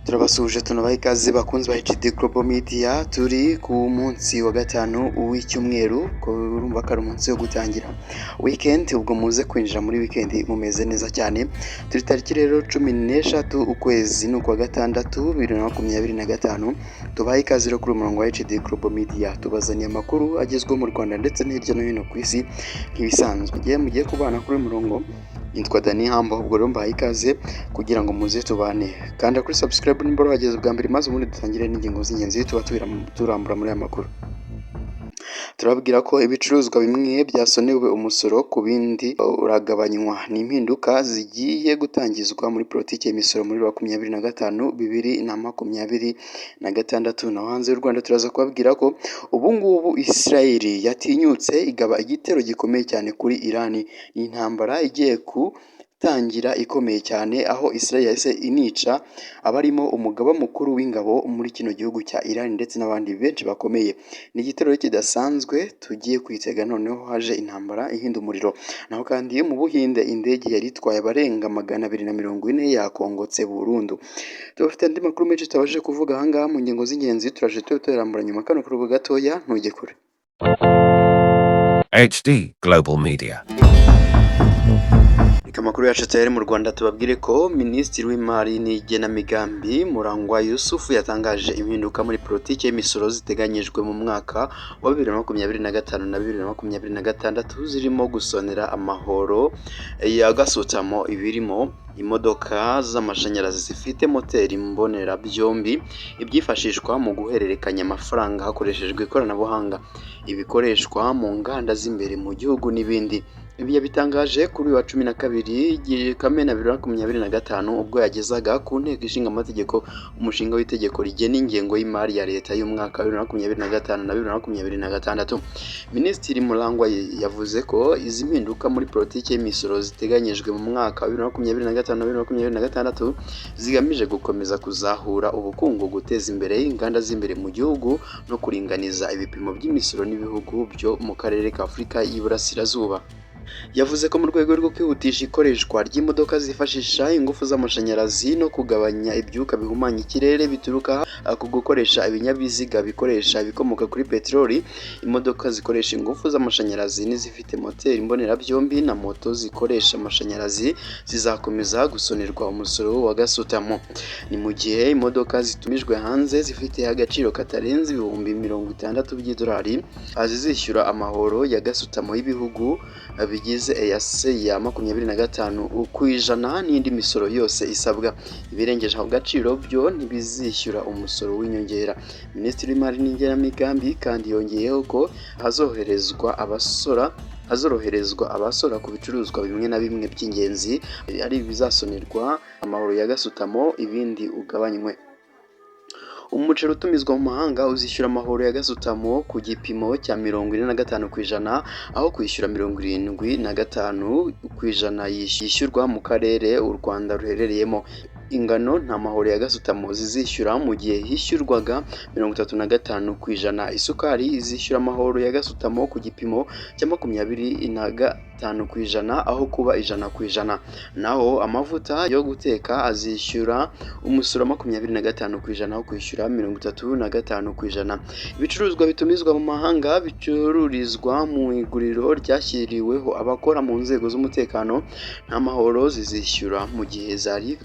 Turabasuje tunabaha ikaze bakunzi ba HD Global Media, turi ku munsi wa gatanu w'icyumweru, urumva ko ari umunsi wo gutangira weekend, ubwo muze kwinjira muri weekend mumeze neza cyane. Turi tariki rero 16 ukwezi n'ukwa gatandatu 2025, tubaha ikaze rero kuri umurongo wa HD Global Media, tubazaniye amakuru agezweho mu Rwanda ndetse no hirya no hino ku isi nk'ibisanzwe. Mugiye kubana kuri umurongo, nitwa Dani Hambo, ubwo rero mbaha ikaze kugira ngo muze tubane. Kanda kuri subscribe nimba wageze bwa mbere, maze ubundi dutangire n'ingingo z'ingenzi tuba turambura muri aya makuru. Turababwira ko ibicuruzwa bimwe byasonewe umusoro ku bindi uragabanywa. Ni impinduka zigiye gutangizwa muri politiki y'imisoro muri 2025-2026. Naho hanze y'u Rwanda turaza kubabwira ko ubu ngubu Israel yatinyutse igaba igitero gikomeye cyane kuri Iran. Ni intambara igiye tangira ikomeye cyane, aho Israel yahise inica abarimo umugaba mukuru w'ingabo muri kino gihugu cya Iran ndetse n'abandi benshi bakomeye. Ni igitero kidasanzwe tugiye kwitega, noneho haje intambara ihinda umuriro. Naho kandi mu Buhinde indege yari itwaye abarenga 240 yakongotse burundu. Tubafite andi makuru menshi tutabashije kuvuga ahangaha mu ngingo z'ingenzi, turaje tutarambura nyuma kano kurugo gatoya, ntujye kure. HD Global Media. Amakuru yacu tayari mu Rwanda, tubabwire ko Minisitiri w'Imari n'Igenamigambi Murangwa Yusufu yatangaje impinduka muri politiki y'imisoro ziteganyijwe mu mwaka wa 2025 na 2026, zirimo gusonera amahoro y'agasutamo ibirimo imodoka z'amashanyarazi zifite moteri mbonera byombi, ibyifashishwa mu guhererekanya amafaranga hakoreshejwe ikoranabuhanga, ibikoreshwa mu nganda z'imbere mu gihugu n'ibindi. Ibi yabitangaje kuri wa 12 Kamena 2025, ubwo yagezaga ku nteko ishinga amategeko umushinga w'itegeko rigena ingengo y'imari ya leta y'umwaka wa 2025 na 2026. Minisitiri Murangwa yavuze ko izi mpinduka muri politiki y'imisoro ziteganyijwe mu mwaka wa 2025 na 2026 zigamije gukomeza kuzahura ubukungu, guteza imbere inganda z'imbere mu gihugu no kuringaniza ibipimo by'imisoro n'ibihugu byo mu karere ka Afurika y'Iburasirazuba. Yavuze ko mu rwego rwo kwihutisha ikoreshwa ry'imodoka zifashisha ingufu z'amashanyarazi no kugabanya ibyuka bihumanya ikirere bituruka ku gukoresha ibinyabiziga bikoresha ibikomoka kuri peteroli, imodoka zikoresha ingufu z'amashanyarazi n'izifite moteri mbonerabyombi na moto zikoresha amashanyarazi zizakomeza gusonerwa umusoro wa gasutamo. Ni mu gihe imodoka zitumijwe hanze zifite agaciro katarenze ibihumbi 60 by'idolari zizishyura amahoro ya gasutamo y'ibihugu bigize EAC ya 25% n'indi misoro yose isabwa. Ibirengeje aho gaciro byo ntibizishyura umusoro w'inyongera. Minisitiri w'Imari n'Igenamigambi kandi yongeyeho ko hazoroherezwa abasora ku bicuruzwa bimwe na bimwe by'ingenzi, ari bizasonerwa amahoro ya gasutamo, ibindi ugabanywe. Umuceri utumizwa mu mahanga uzishyura amahoro ya gasutamo ku gipimo cya 45%, aho kwishyura 75% yishyurwa mu karere u Rwanda ruherereyemo. Ingano nta mahoro ya gasutamo zizishyura mu gihe hishyurwaga 35%. Isukari izishyura amahoro ya gasutamo ku gipimo cya 25% aho kuba 100%. Naho amavuta yo guteka azishyura umusoro 25% aho kwishyura 35%. Ibicuruzwa bitumizwa mu mahanga bicururizwa mu iguriro ryashyiriweho abakora mu nzego z'umutekano nta mahoro zizishyura mu gihe zari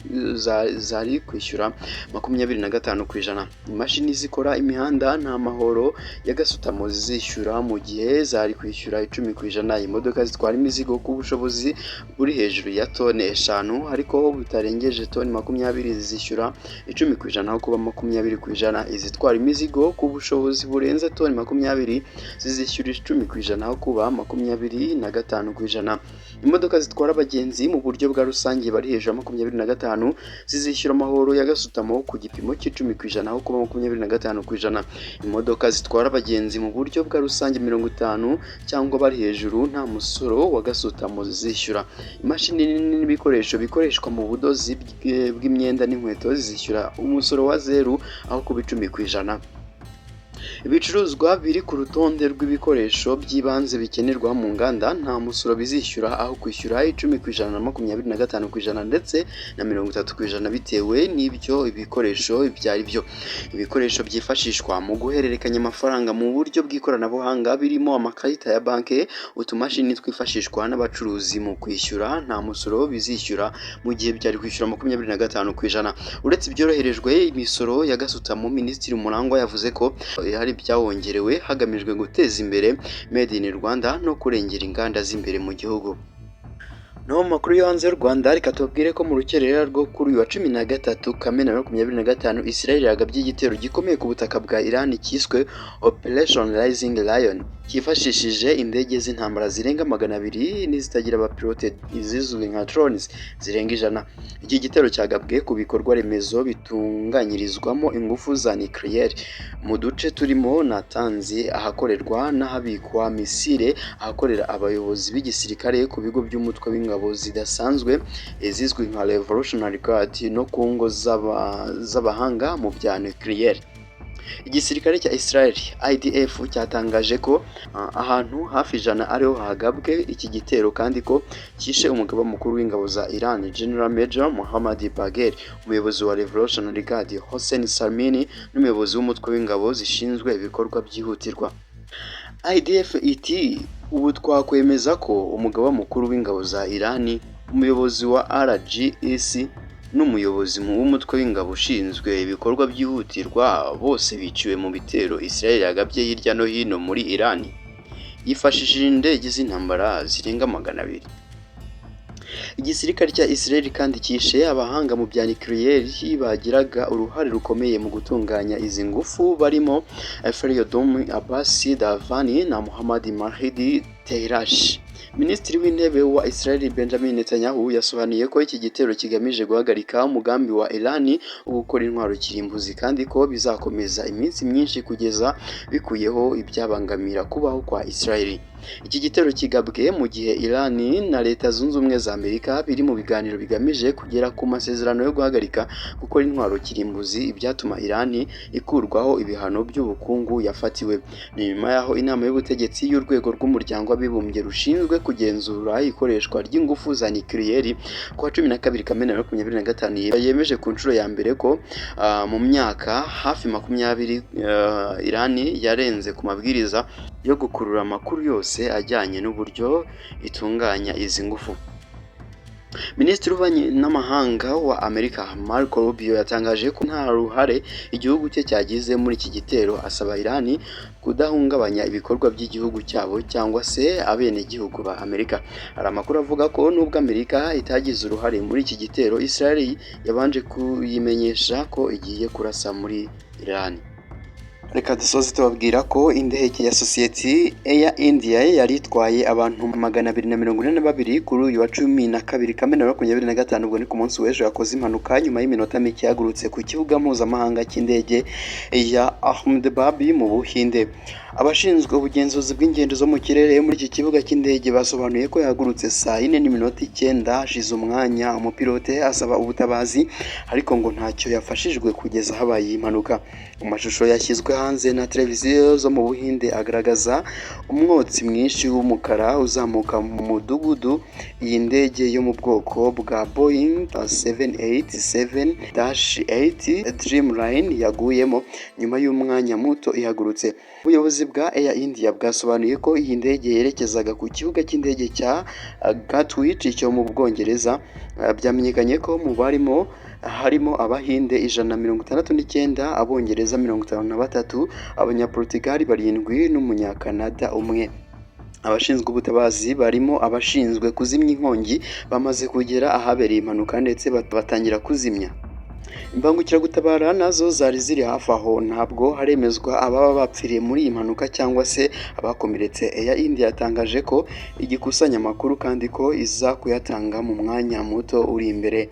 kwishyura 25%. Imashini zikora imihanda nta mahoro ya gasutamo zizishyura mu gihe zari kwishyura 10%. Imodoka zitwara imizigo ku bushobozi buri hejuru ya toni 5 ariko butarengeje toni 20 zizishyura 10% aho kuba 20%. Izitwara imizigo ku bushobozi burenze toni 20 zizishyura 10% aho kuba 25%. Imodoka zitwara abagenzi mu buryo bwa rusange bari hejuru ya 25 zizishyura amahoro ya gasutamo ku gipimo cy'10% aho kuba 25%. Imodoka zitwara abagenzi mu buryo bwa rusange 50 cyangwa bari hejuru nta musoro wa gasutamo zizishyura. Imashini n'ibikoresho bikoreshwa mu budozi bw'imyenda n'inkweto zizishyura umusoro wa 0 aho kuba 10%. Ibicuruzwa biri ku rutonde rw'ibikoresho by'ibanze bikenerwa mu nganda nta musoro bizishyura, aho kwishyura 10% na 25% ndetse na 30% bitewe n'ibyo ibikoresho ibyo ari byo. Ibikoresho byifashishwa mu guhererekanya amafaranga mu buryo bw'ikoranabuhanga birimo amakarita ya banki, utumashini twifashishwa n'abacuruzi mu kwishyura nta musoro bizishyura mu gihe byari kwishyura 25%. Uretse ibyoroherejwe imisoro ya gasutamo, Minisitiri Murangwa yavuze ko hari byawongerewe hagamijwe guteza imbere Made in Rwanda no kurengera inganda z'imbere mu gihugu. No makuru yo hanze y'u Rwanda, reka tubabwire ko mu rukerera rwo kuri uyu wa 13 Kamena 2025 Israel yagabye igitero gikomeye ku butaka bwa Iran cyiswe Operation Rising Lion, cyifashishije indege z'intambara zirenga 200 n'izitagira abapilote izizwi nka drones zirenga 100. Iki gitero cyagabwe ku bikorwa remezo bitunganyirizwamo ingufu za nucleaire mu duce turimo Natanzi, ahakorerwa n'ahabikwa misile, ahakorera abayobozi b'igisirikare, ku bigo by'umutwe w'ingabo zidasanzwe zizwi nka Revolutionary Guard no ku ngo z'abahanga mu bya nucleaire. Igisirikare cya Israel IDF cyatangaje ko ahantu hafi 100 ariho hagabwe iki gitero, kandi ko cyishe umugaba mukuru w'ingabo za Iran General Major Mohammad Bagher, umuyobozi wa Revolutionary Guard Hossein Salmini n'umuyobozi w'umutwe w'ingabo zishinzwe ibikorwa byihutirwa. IDF iti ubu twakwemeza ko umugaba mukuru w'ingabo za Iran, umuyobozi wa RGS n'umuyobozi w'umutwe w'ingabo ushinzwe ibikorwa byihutirwa bose biciwe mu bitero Israel yagabye hirya no hino muri Iran yifashishije indege z'intambara zirenga 200. Igisirikare cya Israel kandi cyishe abahanga mu bya nucleaire bagiraga uruhare rukomeye mu gutunganya izi ngufu barimo Fariodom Abbasi Davani na Muhammad Mahdi Teirash. Minisitiri w'intebe wa Israel Benjamin Netanyahu yasobanuye ko iki gitero kigamije guhagarika umugambi wa Iran wo gukora intwaro kirimbuzi, kandi ko bizakomeza iminsi myinshi kugeza bikuyeho ibyabangamira kubaho kwa Israel. Iki gitero kigabwe mu gihe Iran na Leta Zunze Ubumwe za Amerika biri mu biganiro bigamije kugera ku masezerano yo guhagarika gukora intwaro kirimbuzi, ibyatuma Iran ikurwaho ibihano by'ubukungu yafatiwe. Ni nyuma yaho inama y'ubutegetsi y'urwego rw'umuryango w'abibumbye rushinzwe kugenzura ikoreshwa ry'ingufu za nucleaire ku wa 12 Kamena 2025 yemeje ku nshuro ya mbere ko mu myaka hafi 20 Iran yarenze ku mabwiriza yo gukurura amakuru yose ajyanye n'uburyo itunganya izi ngufu. Minisitiri w'ububanyi n'amahanga wa Amerika Marco Rubio yatangaje ko nta ruhare igihugu cye cyagize muri iki gitero, asaba Iran kudahungabanya ibikorwa by'igihugu cyabo cyangwa se abenegihugu ba Amerika. Hari amakuru avuga ko nubwo Amerika itagize uruhare muri iki gitero, Israel yabanje kuyimenyesha ko igiye kurasa muri Iran. Reka dusoze tubabwira ko indege ya sosiyete Air India yari itwaye abantu 242 kuri uyu wa 12 Kamena 2025 ubwo ni ku munsi w'ejo yakoze impanuka nyuma y'iminota mike yagurutse ku kibuga mpuzamahanga cy'indege ya Ahmedabad mu Buhinde. Abashinzwe ubugenzuzi bw'ingendo zo mu kirere muri iki kibuga cy'indege basobanuye ko yahagurutse saa 4:09 hashize umwanya umupilote asaba ubutabazi, ariko ngo ntacyo yafashijwe kugeza habaye impanuka. Mu mashusho yashyizwe hanze na televiziyo zo mu Buhinde agaragaza umwotsi mwinshi w'umukara uzamuka mu mudugudu iyi ndege yo mu bwoko bwa Boeing 787-8 Dreamliner yaguyemo nyuma y'umwanya muto ihagurutse. Ubuyobozi bwa Air India bwasobanuye ko iyi ndege yerekezaga ku kibuga cy'indege cya Gatwick cyo mu Bwongereza. Byamenyekanye ko mu barimo harimo Abahinde 169, Abongereza 53, Abanyaportugal 7 n'Umunyakanada 1. Abashinzwe ubutabazi barimo abashinzwe kuzimya inkongi bamaze kugera ahabereye impanuka ndetse batangira kuzimya. Imbangukiragutabara nazo zari ziri hafi aho. Ntabwo haremezwa ababa bapfiriye muri iyi mpanuka cyangwa se abakomeretse. Air India yatangaje ko igikusanya amakuru kandi ko iza kuyatanga mu mwanya muto uri imbere.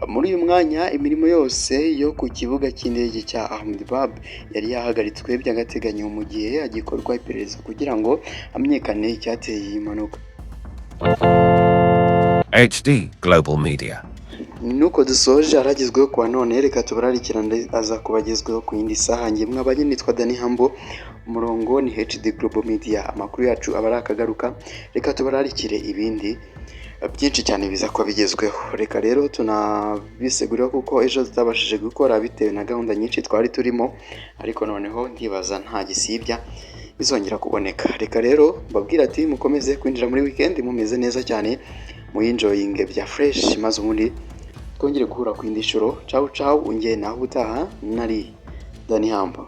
Muri uyu mwanya imirimo yose yo ku kibuga cy'indege cya Ahmedabad yari yahagaritswe by'agateganyo mu gihe hagikorwa iperereza kugira ngo hamenyekane icyateye iyi mpanuka. HD Global Media. nuko dusoje aragezweho kwa none, reka tubararikira aza kubagezweho ku yindi saha. Ngiye mwabanye nitwa Dani Hambo, umurongo ni HD Global Media. Amakuru yacu aba ari akagaruka, reka tubararikire ibindi byinshi cyane biza kuba bigezweho. Reka rero tunabisegurira kuko ejo tutabashije gukora bitewe na gahunda nyinshi twari turimo, ariko noneho ndibaza nta gisibya bizongera kuboneka. Reka rero mbabwira ati mukomeze kwinjira muri weekend mumeze neza cyane, muyinjoyinge bya fresh, maze ubundi twongere guhura ku yindi shuro. Ciao ciao, ungiye naho utaha, nari Dani Hambo.